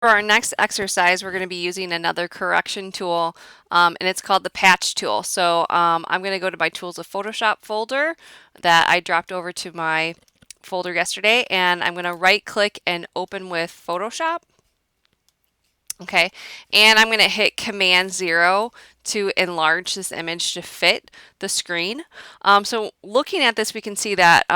For our next exercise, we're going to be using another correction tool, and it's called the patch tool. So I'm going to go to my Tools of Photoshop folder that I dropped over to my folder yesterday, and I'm going to right click and open with Photoshop. Okay, and I'm going to hit Command 0 to enlarge this image to fit the screen. So looking at this, we can see that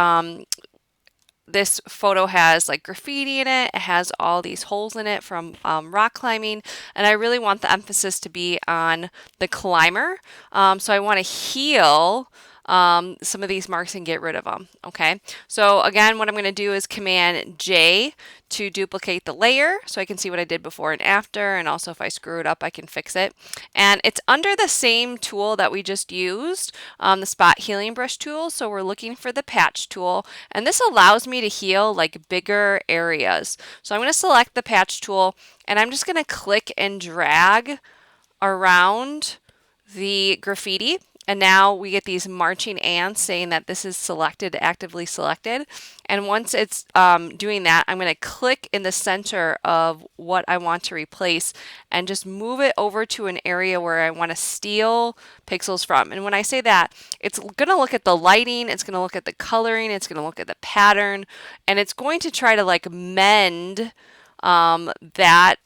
this photo has like graffiti in it. It has all these holes in it from rock climbing, and I really want the emphasis to be on the climber. So I want to heal some of these marks and get rid of them. Okay, so again, what I'm going to do is Command J to duplicate the layer so I can see what I did before and after, and also if I screw it up, I can fix it. And it's under the same tool that we just used, the spot healing brush tool. So we're looking for the patch tool, and this allows me to heal like bigger areas. So I'm going to select the patch tool, and I'm just going to click and drag around the graffiti. And now we get these marching ants saying that this is selected, actively selected. And once it's doing that, I'm going to click in the center of what I want to replace and just move it over to an area where I want to steal pixels from. And when I say that, it's going to look at the lighting, it's going to look at the coloring, it's going to look at the pattern, and it's going to try to like mend that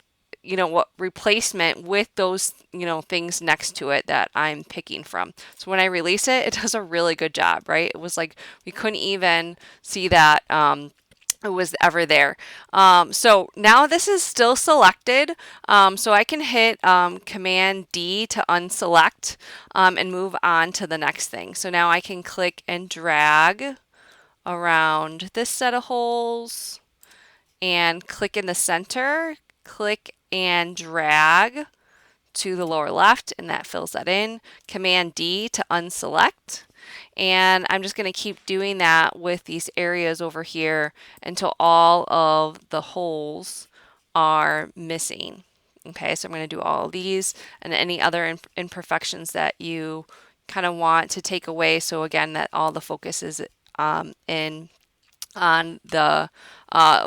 what replacement with those things next to it that I'm picking from. So when I release it, it does a really good job, right? It was like we couldn't even see that it was ever there. So now this is still selected, so I can hit Command D to unselect and move on to the next thing. So now I can click and drag around this set of holes and click in the center, click and drag to the lower left, and that fills that in. Command D to unselect. And I'm just going to keep doing that with these areas over here until all of the holes are missing. Okay, so I'm going to do all of these and any other imperfections that you kind of want to take away. So again, that all the focus is in on the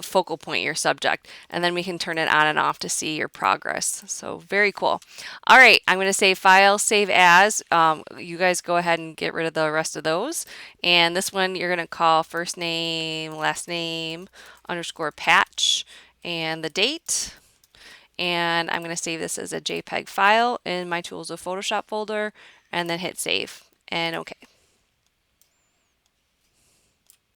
focal point, your subject, and then we can turn it on and off to see your progress. So very cool. All right, I'm going to say File, Save As. You guys go ahead and get rid of the rest of those. And this one you're going to call first name, last name, underscore patch, and the date. And I'm going to save this as a JPEG file in my Tools of Photoshop folder, and then hit Save. And OK.